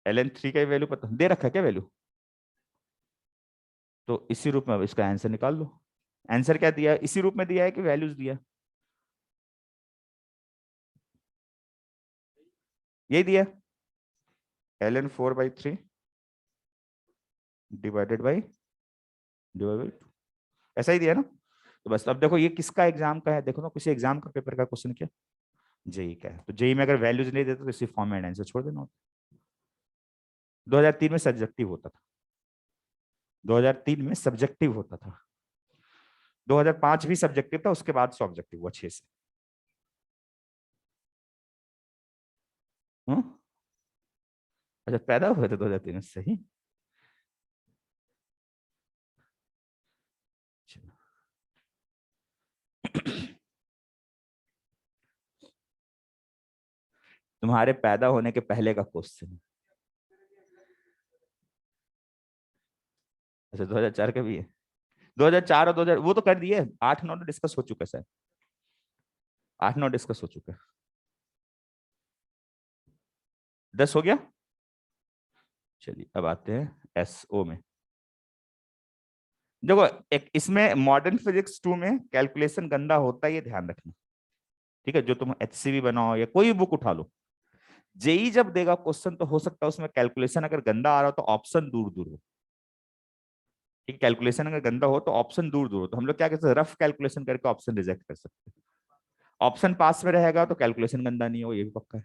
ln3 का value पता दे रखा है क्या वैल्यू? तो इसी रूप में अब इसका आंसर निकाल लो। आंसर क्या दिया है, इसी रूप में दिया है कि वैल्यूज दिया? यही दिया, ln4/3 डिवाइडेड बाई 2, ऐसा ही दिया ना? तो बस अब देखो ये किसका एग्जाम का है, देखो ना किसी एग्जाम का पेपर का क्वेश्चन क्या, जेई का है। तो जेई में अगर वैल्यूज नहीं देते तो इसी फॉर्म में आंसर छोड़ देना होता। 2003 में सब्जेक्टिव होता था, 2003 में सब्जेक्टिव होता था, 2005 भी सब्जेक्टिव था, उसके बाद सब्जेक्टिव हुआ 6 से। हम्म? अच्छा पैदा हुए थे 2003 में, सही। तुम्हारे पैदा होने के पहले का क्वेश्चन। अच्छा 2004 का भी है। 2004 और 2000 वो तो कर दिए, 8-9 डिस्कस हो चुका है सर, 8-9 डिस्कस हो चुका है। 10 हो गया। चलिए अब आते हैं एसओ में। देखो एक इसमें मॉडर्न फिजिक्स 2 में कैलकुलेशन गंदा होता है, ये ध्यान रखना। ठीक है, जो तुम एचसीवी बनाओ या कोई बुक उठा लो, जेई जब देगा क्वेश्चन तो हो सकता है उसमें कैलकुलेशन अगर गंदा आ रहा हो तो ऑप्शन दूर दूर हो। ठीक, कैलकुलेशन अगर गंदा हो तो ऑप्शन दूर दूर हो, तो हम लोग क्या कहते हैं, रफ कैलकुलेशन करके ऑप्शन रिजेक्ट कर सकते हैं। ऑप्शन पास में रहेगा तो कैलकुलेशन गंदा नहीं हो, ये भी पक्का है।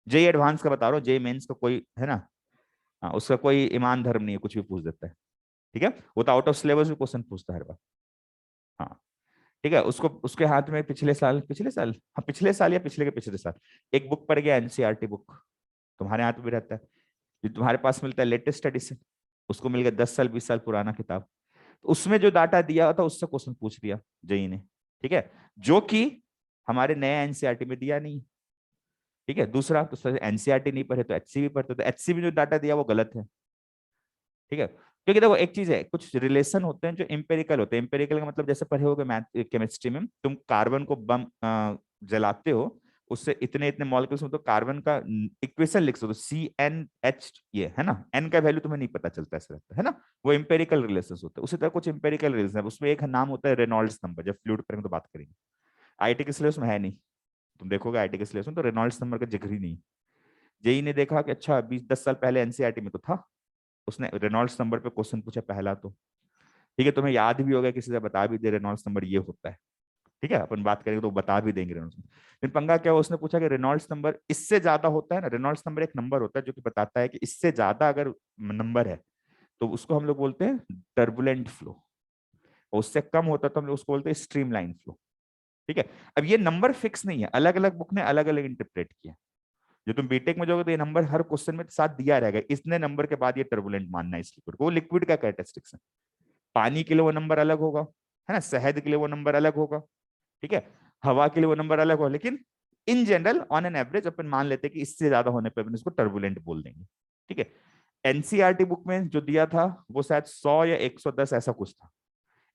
जेई एडवांस का बता रहा हूँ, जेई मेंस का कोई है ना, हाँ, उसका कोई ईमान धर्म नहीं है, कुछ भी पूछ देता है। ठीक है, वो तो आउट ऑफ सिलेबस भी क्वेश्चन पूछता है हर बार। हाँ ठीक है, उसको उसके हाथ में पिछले साल हाँ पिछले साल या पिछले के पिछले साल एक बुक पड़ गया, एनसीईआरटी बुक, तुम्हारे हाथ में भी रहता है, जो तुम्हारे पास मिलता है लेटेस्ट एडिशन, उसको मिल गया 10 साल 20 साल पुराना किताब। तो उसमें जो डाटा दिया था उससे क्वेश्चन पूछ दिया जेई ने। ठीक है, जो कि हमारे नए एनसीईआरटी में दिया नहीं। ठीक है, दूसरा तो एनसीईआरटी नहीं पढ़े तो एचसीवी पढ़ते, तो एचसीवी जो डाटा दिया वो गलत है। ठीक है, क्योंकि देखो एक चीज है, कुछ रिलेशन होते हैं जो एम्पेरिकल होते हैं। एम्पेरिकल का मतलब जैसे पढ़े होगे मैथ केमिस्ट्री में, तुम कार्बन को बम जलाते हो, उससे इतने इतने मॉलिक्यूल्स में, तो कार्बन का इक्वेशन लिख सकते हो, CnH, ये है ना, एन का वैल्यू तुम्हें नहीं पता चलता, ऐसा रहता है ना। वो एम्पेरिकल रिलेशन होते हैं, उसी तरह कुछ एम्पेरिकल रिलेशन है, उसमें एक नाम होता है रेनॉल्ड्स नंबर, जब फ्लूइड करेंगे तो बात करेंगे। आईटी के सिलेबस में है नहीं, तुम देखोगे आईटी के सिलेबस में तो रेनॉल्ड्स नंबर का जिक्र ही नहीं। जेई ने देखा कि अच्छा 20-10 साल पहले एनसीईआरटी में तो था, उसने रेनॉल्ड्स नंबर पे क्वेश्चन पूछा पहला तो। ठीक है, तुम्हें याद भी होगा, किसी से बता भी दे रेनॉल्ड्स नंबर ये होता है। ठीक है, अपन बात करेंगे तो बता भी देंगे रेनॉल्ड्स नंबर। लेकिन पंगा क्या हुआ, उसने पूछा कि रेनॉल्ड्स नंबर इससे ज्यादा होता है ना, रेनॉल्ड्स नंबर एक नंबर होता है जो कि बताता है कि इससे ज्यादा अगर नंबर है तो उसको हम लोग बोलते हैं टर्बुलेंट फ्लो, और उससे कम होता है तो हम लोग उसको बोलते हैं स्ट्रीमलाइन फ्लो। ठीक है, अब ये नंबर फिक्स नहीं है, अलग अलग बुक ने अलग अलग इंटरप्रेट किया। जो तुम बीटेक में जाओगे तो ये नंबर हर क्वेश्चन में साथ दिया रहेगा, इतने नंबर के बाद ये टर्बुलेंट मानना है इस लिक्विड को, वो लिक्विड का कैरेक्टरिस्टिक्स है। पानी के लिए वो नंबर अलग होगा, है ना, शहद के लिए वो नंबर अलग होगा। ठीक है, हवा के लिए वो नंबर अलग होगा, लेकिन in general on an average अपन मान लेते हैं कि इससे ज्यादा होने पर अपन इसको टर्बुलेंट बोल देंगे। ठीक है, एनसीईआरटी बुक में जो दिया था वो शायद 100 या 110 ऐसा कुछ था,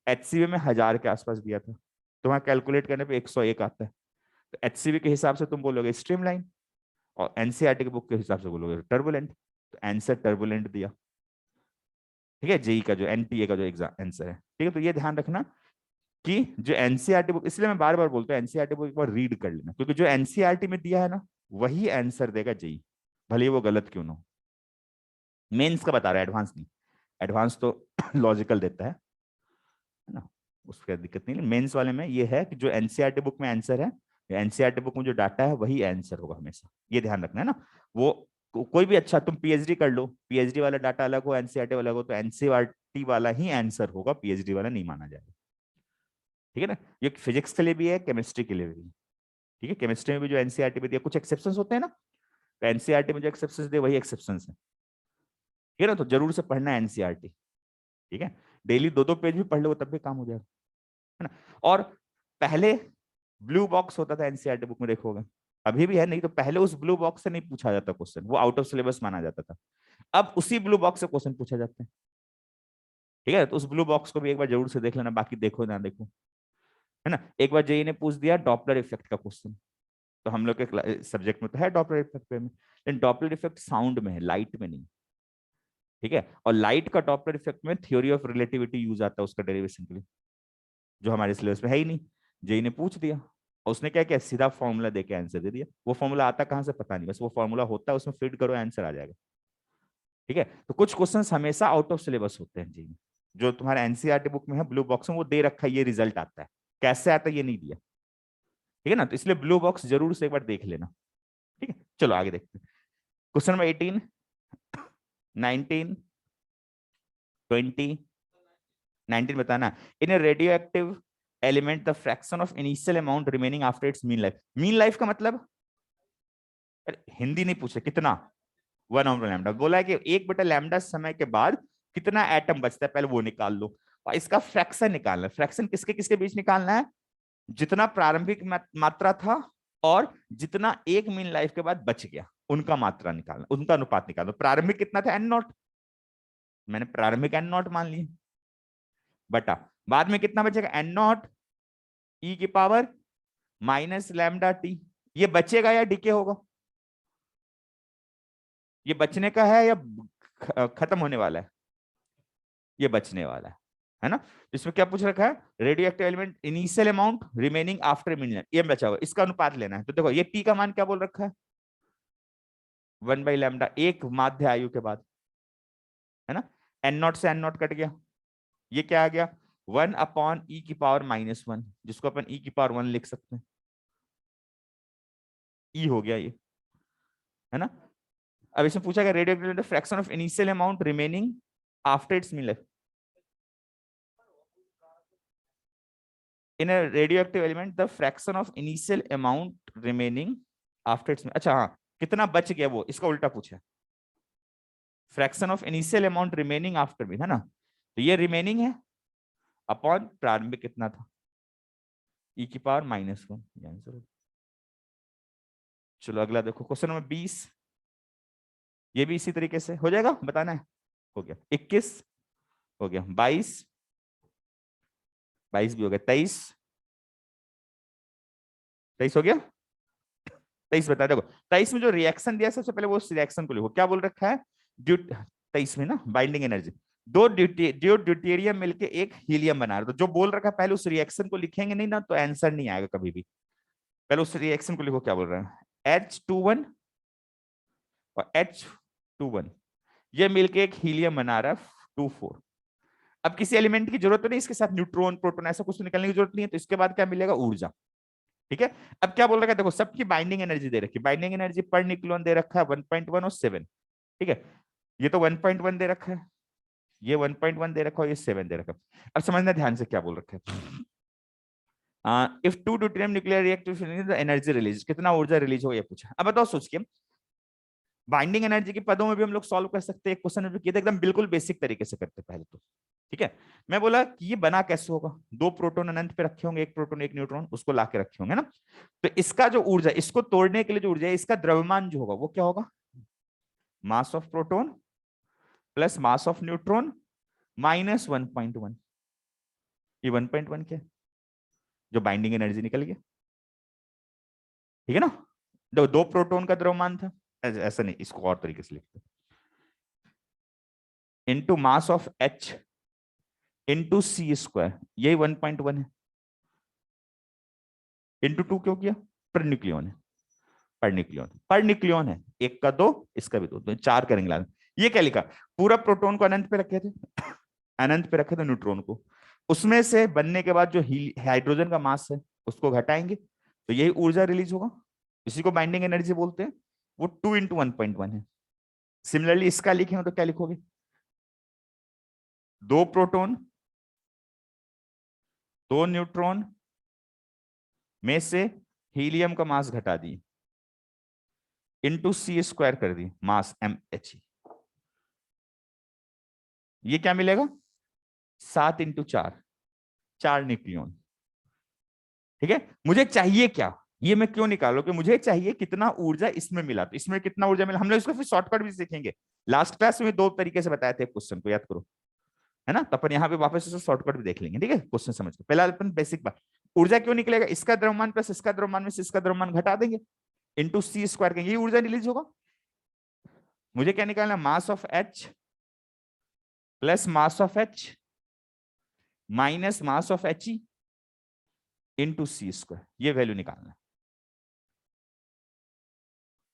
एचसीवी में 1000 के आसपास दिया था, तो वहां कैलकुलेट करने पे 101 आता है। तो एचसीवी के हिसाब से तुम बोलोगे स्ट्रीमलाइन, और एनसीईआरटी के बुक के हिसाब से बोलोगे टर्बुलेंट, तो आंसर टर्बुलेंट दिया। ठीक है, जेई का जो एनटीए का जो एग्जाम आंसर है। ठीक है, तो ये ध्यान रखना कि जो एनसीईआरटी बुक, इसलिए मैं बार बार बोलता हूँ एनसीईआरटी बुक एक बार रीड कर लेना, क्योंकि जो एनसीईआरटी में दिया है ना वही आंसर देगा जेई, भले ही वो गलत क्यों ना हो। मेंस का बता रहा है, एडवांस नहीं। एडवांस तो लॉजिकल देता है ना, उसका दिक्कत नहीं। मेंस वाले में ये है कि जो एनसीईआरटी बुक में आंसर है, एनसीईआरटी बुक में जो डाटा है वही आंसर होगा हमेशा, ये ध्यान रखना है ना। वो कोई भी अच्छा तुम पीएचडी कर लो, पीएचडी वाला डाटा अलग हो, एनसीईआरटी वाला हो, तो एनसीईआरटी वाला ही आंसर होगा, पीएचडी वाला नहीं माना जाएगा। ठीक है ना, ये फिजिक्स के लिए भी है, केमिस्ट्री के लिए भी है। ठीक है, केमिस्ट्री में भी जो एनसीईआरटी में दिया, कुछ एक्सेप्शंस होते हैं ना, तो एनसीईआरटी में जो एक्सेप्शंस दे वही एक्सेप्शंस है। ठीक है ना, तो जरूर से पढ़ना है एनसीईआरटी। ठीक है, डेली 2-2 पेज भी पढ़ लो तब भी काम हो जाएगा, है ना। और पहले ब्लू बॉक्स होता था एनसीईआरटी बुक में, देखोगे अभी भी है, नहीं तो पहले उस ब्लू बॉक्स से नहीं पूछा जाता क्वेश्चन, वो आउट ऑफ सिलेबस माना जाता था। अब उसी ब्लू बॉक्स से क्वेश्चन पूछा जाता है। ठीक है, तो उस ब्लू बॉक्स को भी एक बार जरूर से देख लेना, बाकी देखो ना देखो, है ना। एक बार जेई ने पूछ दिया डॉपलर इफेक्ट का क्वेश्चन, तो हम लोग के सब्जेक्ट में तो है डॉपलर इफेक्ट में, लेकिन डॉपलर इफेक्ट साउंड में है, लाइट में नहीं। ठीक है, और लाइट का डॉपलर इफेक्ट में थ्योरी ऑफ रिलेटिविटी यूज आता है उसका डेरिवेशन के लिए, जो हमारे सिलेबस में है ही नहीं। जेई ने पूछ दिया और उसने क्या किया, सीधा फॉर्मूला देके आंसर दे दिया। वो फॉर्मूला आता कहां से पता नहीं, बस वो फॉर्मूला होता है, उसमें फिट करो आंसर आ जाएगा। ठीक है, तो कुछ क्वेश्चंस हमेशा आउट ऑफ सिलेबस होते हैं जेई में, जो तुम्हारे एनसीईआरटी बुक में है ब्लू बॉक्स में वो दे रखा है, ये रिजल्ट आता है, कैसे आता है ये नहीं दिया। ठीक है ना, तो इसलिए ब्लू बॉक्स जरूर से एक बार देख लेना। ठीक है, चलो आगे देखते हैं। क्वेश्चन नंबर 18, 19, 20, 19 बताना। In a radioactive element the fraction of initial amount remaining after its mean life. Mean life का मतलब, हिंदी नहीं पूछे, कितना, 1/λ बोला है कि 1/λ समय के बाद कितना एटम बचता है, पहले वो निकाल लो, और इसका फ्रैक्शन निकालना है। फ्रैक्शन किसके किसके बीच निकालना है, जितना प्रारंभिक मात्रा था और जितना एक मीन लाइफ के बाद बच गया, उनका मात्रा निकालना, उनका अनुपात निकालना। प्रारंभिक कितना था, n0, मैंने प्रारंभिक n0 मान लिया, बटा बाद में कितना बचेगा, n0 e की पावर -λt। ये बचेगा या डिके होगा, ये बचने का है या खत्म होने वाला है, ये बचने वाला है ना। इसमें क्या पूछ रखा है, radio active element initial amount remaining after minimum, ये बचा हुआ, इसका अनुपात लेना है। तो देखो ये टी का मान क्या बोल रखा है, 1/λ, एक माध्य आयु के बाद, है ना। n0 से n0 कट गया, ये क्या आ गया, 1/e की पावर -1, जिसको अपन e की पावर 1 लिख सकते हैं, e हो गया ये, है ना। अब इसमें पूछा गया radio active fraction of initial amount remaining after its mean life. In a radioactive element the fraction of initial amount remaining after it's, अच्छा हाँ, कितना बच गया वो, इसका उल्टा पूछा, fraction of initial amount remaining after भी, है ना। तो ये रिमेनिंग है अपॉन प्रारंभिक कितना था, e की पावर -1, ये आंसर। चलो अगला देखो, क्वेश्चन नंबर 20, ये भी इसी तरीके से हो जाएगा, बताना है। हो गया 21, हो गया 22, 22 भी हो गया, 23, 23 हो गया, 23 बता, देखो 23 में जो रिएक्शन दिया सबसे पहले वो रिएक्शन को लिखो, क्या बोल रखा है, 23 में ना बाइंडिंग एनर्जी, दो ड्यूटेरियम मिलके एक हीलियम बना रहे, तो जो बोल रखा है पहले उस रिएक्शन को लिखेंगे नहीं ना तो आंसर नहीं आएगा कभी भी। पहले उस रिएक्शन को लिखो, क्या बोल रहा है, H21 और H21 ये मिलके एक हीलियम बना रहा है 24। अब किसी एलिमेंट की जरूरत तो नहीं, इसके साथ न्यूट्रॉन प्रोटॉन ऐसा कुछ निकलने की जरूरत नहीं है, तो इसके बाद क्या मिलेगा, ऊर्जा। ठीक है, अब क्या बोल रखा है, देखो सबकी बाइंडिंग एनर्जी दे रखी है, बाइंडिंग एनर्जी पर न्यूक्लियन दे रखा है 1.1 और 7। ठीक है, ये तो 1.1 दे रखा है, ये 1.1 दे रखा है, ये 7 दे रखा है। अब समझना ध्यान से क्या बोल रखा है, if two deuterium nuclear reactive energy release, कितना ऊर्जा रिलीज हो, ये पूछा। अब बताओ सोच के, बाइंडिंग एनर्जी के पदों में भी हम लोग सॉल्व कर सकते हैं, क्वेश्चन में भी किया था एकदम बिल्कुल बेसिक तरीके से करते पहले तो। ठीक है, मैं बोला कि ये बना कैसे होगा, 2 प्रोटॉन अनंत पे रखे होंगे, 1 प्रोटॉन 1 न्यूट्रॉन, उसको लाके रखे होंगे ना। तो इसका जो ऊर्जा, इसको तोड़ने के लिए जो ऊर्जा है, इसका द्रव्यमान जो होगा वो क्या होगा, मास of proton plus mass of neutron -1.1, ये 1.1 क्या, जो बाइंडिंग एनर्जी निकल गया। ठीक है ना, दो प्रोटॉन का द्रव्यमान था, ऐसा नहीं, इसको और तरीके से लिखते, into mass of H into C², यही 1.1 है, इंटू 2 क्यों किया, पर न्यूक्लियन है, पर न्यूक्लियन है, एक का 2, इसका भी 2, तो 4 करेंगे लाल। ये क्या लिखा, पूरा प्रोटॉन को अनंत पे रखे थे, अनंत पे रखे थे न्यूट्रॉन को, उसमें से बनने के बाद जो हाइड्रोजन का मास है उसको घटाएंगे, तो यही ऊर्जा रिलीज होगा, इसी को बाइंडिंग एनर्जी बोलते हैं, वो 2 × 1.1 है। सिमिलरली इसका लिखेंगे तो क्या लिखोगे, 2 प्रोटॉन 2 न्यूट्रॉन में से हीलियम का मास घटा दी, इंटू C² कर दी, मास MH, ये क्या मिलेगा, 7 × 4, 4 न्यूक्लियन। ठीक है, मुझे चाहिए क्या, ये मैं क्यों निकालो कि मुझे चाहिए कितना ऊर्जा इसमें मिला, तो इसमें कितना ऊर्जा मिला, हम लोग इसको फिर शॉर्टकट भी सीखेंगे, लास्ट क्लास में 2 तरीके से बताए थे क्वेश्चन को, याद करो, है ना। तो अपन यहाँ पे वापस से शॉर्टकट भी देख लेंगे, ठीक है, क्वेश्चन समझ के, पहला अपन बेसिक बात, ऊर्जा क्यों निकलेगा, इसका द्रव्यमान प्लस इसका द्रव्यमान में से इसका द्रव्यमान घटा देंगे, इंटू सी स्क्वायर करेंगे, ये ऊर्जा रिलीज होगा। मुझे क्या निकालना, mass of H plus mass of H minus mass of H E into C square, ये वैल्यू निकालना है,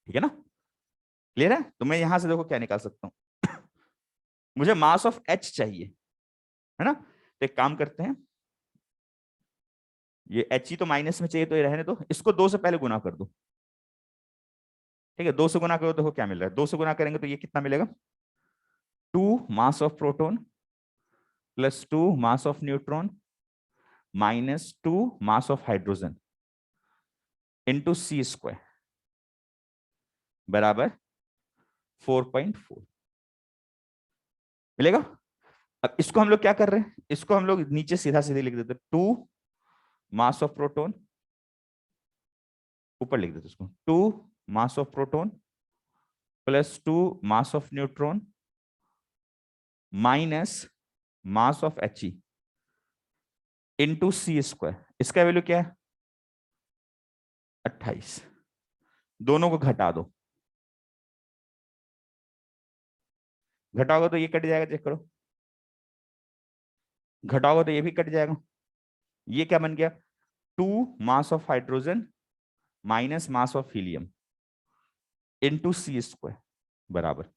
ठीक है ना, क्लियर है। तो मैं यहां से देखो क्या निकाल सकता हूं मुझे मास ऑफ एच चाहिए, है ना, तो एक काम करते हैं, ये एच ई तो माइनस में चाहिए, तो ये रहने दो, इसको 2 से पहले गुना कर दो, ठीक है, 2 से गुना करो, देखो क्या मिल रहा है, 2 से गुना करेंगे तो ये कितना मिलेगा, 2 mass of proton plus 2 mass of neutron minus 2 mass of hydrogen into C square बराबर 4.4 मिलेगा। अब इसको हम लोग क्या कर रहे हैं, इसको हम लोग नीचे सीधा सीधे लिख देते, 2 मास ऑफ प्रोटॉन, ऊपर लिख देते इसको, 2 mass of proton plus 2 mass of neutron minus mass of H E into C square, इसका वैल्यू क्या है 28, दोनों को घटा दो, घटाओगे तो ये कट जाएगा, चेक करो, घटाओगे तो ये भी कट जाएगा, ये क्या बन गया, 2 mass of hydrogen minus mass of helium into C square बराबर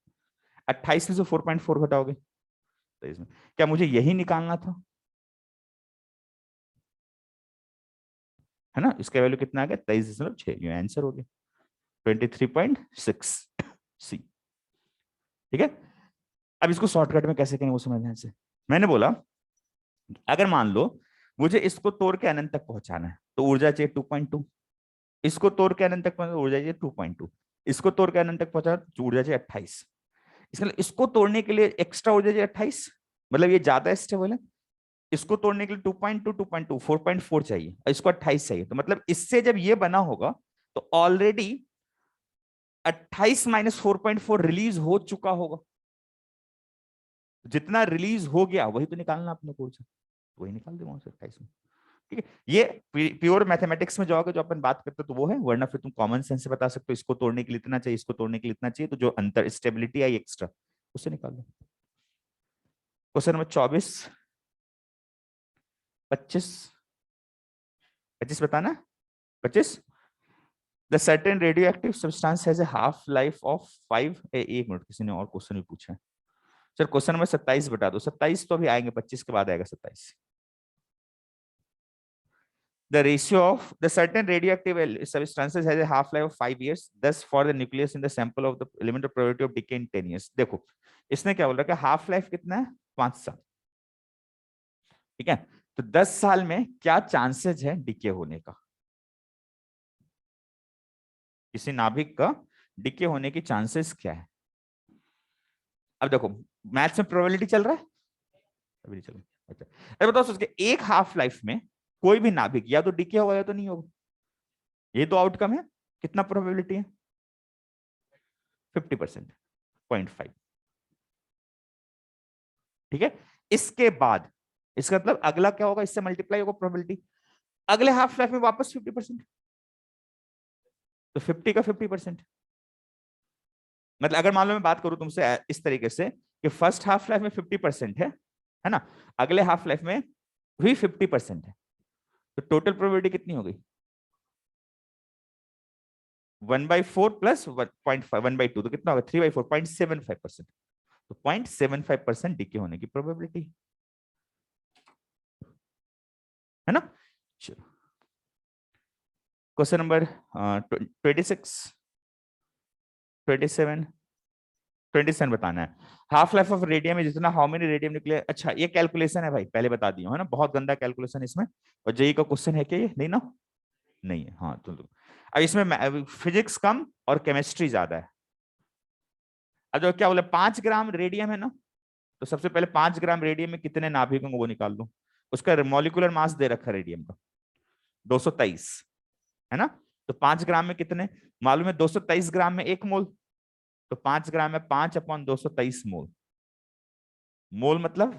28 में से 4.4 घटाओगे तो इसमें क्या मुझे यही निकालना था, है ना, इसका वैल्यू कितना आ गया 23.6, ये आंसर हो गया 23.6 सी, ठीक है। अब इसको शॉर्टकट में कैसे करें वो समझने से, मैंने बोला अगर मान लो मुझे इसको तोड़ के अनंत तक पहुंचाना है तो ऊर्जा चाहिए 2.2, इसको तोड़ के अनंत तक पहुंचाना ऊर्जा चाहिए 2.2, इसको तोड़ के अनंत तक पहुंचाना तो ऊर्जा चाहिए 28, इसलिए इसको तोड़ने के लिए एक्स्ट्रा ऊर्जा चाहिए 28, मतलब ये ज्यादा स्टेबल है, इसको तोड़ने के लिए 2.2 2.2 4.4 चाहिए, इसको 28 चाहिए, तो मतलब इससे जब ये बना होगा तो ऑलरेडी 28 माइनस 4.4 रिलीज हो चुका होगा, जितना रिलीज हो गया वही तो निकालना अपने कोर्स से, वही निकाल दे वहां से 28 में, ठीक है। ये प्योर मैथमेटिक्स में जाओगे जो अपन बात करते तो वो है, वरना फिर तुम कॉमन सेंस से बता सकते हो इसको तोड़ने के लिए इतना चाहिए, इसको तोड़ने के लिए इतना चाहिए, तो जो अंतर स्टेबिलिटी आई एक्स्ट्रा उससे निकाल दो। क्वेश्चन नंबर 24 25 25 बताना, 25, the certain radioactive substance has a half life of 5, एक मिनट किसी ने और क्वेश्चन भी पूछा है, सर क्वेश्चन नंबर 27 बता दो, 27 तो अभी आएंगे, 25 के बाद आएगा 27। The ratio of the certain radioactive substances has a half life of 5 years. Thus, for the nucleus in the sample of the element of probability of decay in 10 years. देखो इसने क्या बोल रहा है कि हाफ लाइफ कितना है 5 साल, ठीक है, तो 10 साल में क्या चांसेस है डिके होने का, किसी नाभिक का डिके होने की चांसेस क्या है। अब देखो मैथ्स में प्रोबेबिलिटी चल रहा है, अभी नहीं चल रहा, अच्छा अरे बताओ, सोच के एक हाफ लाइफ में कोई भी नाभिक या तो डिके होगा या तो नहीं होगा, ये तो आउटकम है, कितना प्रोबेबिलिटी है 50%, 0.5, ठीक है। इसके बाद इसका मतलब अगला क्या होगा, इससे मल्टीप्लाई होगा प्रोबेबिलिटी, अगले हाफ लाइफ में वापस 50%, तो 50 का 50%, मतलब अगर मान लो मैं बात करूं तुमसे इस तरीके से कि फर्स्ट हाफ लाइफ में 50% है ना, अगले हाफ लाइफ में भी 50% है, तो टोटल प्रोबेबिलिटी कितनी हो गई 1/4 प्लस 0.5 1/2, तो कितना होगा 3/4 0.75%, तो 0.75% डिके होने की प्रोबेबिलिटी है ना। चलो क्वेश्चन नंबर 26 27 27 बताना है, हाफ लाइफ ऑफ रेडियम में जितना हाउ मेनी रेडियम निकले, अच्छा ये कैलकुलेशन है भाई, पहले बता दिया है ना, बहुत गंदा कैलकुलेशन इसमें, और जेई का क्वेश्चन है क्या ये, नहीं ना, नहीं है, हाँ तो अब इसमें फिजिक्स कम और केमिस्ट्री ज्यादा है। अब जो क्या बोले 5 ग्राम रेडियम है ना, तो सबसे पहले 5 ग्राम रेडियम में कितने नाभिक होंगे वो निकाल लो, उसका मॉलिक्यूलर मास दे रखा है रेडियम का 223, है ना, तो 5 ग्राम में कितने मालूम है, 223 ग्राम में 1 मोल, तो 5 ग्राम में 5/223 मोल, मोल मतलब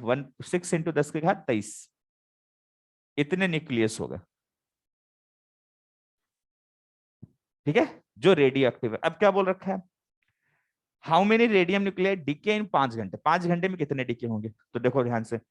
6 × 10⁻23, इतने न्यूक्लियस होगा, ठीक है, जो रेडियो एक्टिव है। अब क्या बोल रखा है, how many radium nuclei decay in 5 घंटे, 5 घंटे में कितने डीके होंगे, तो देखो ध्यान से,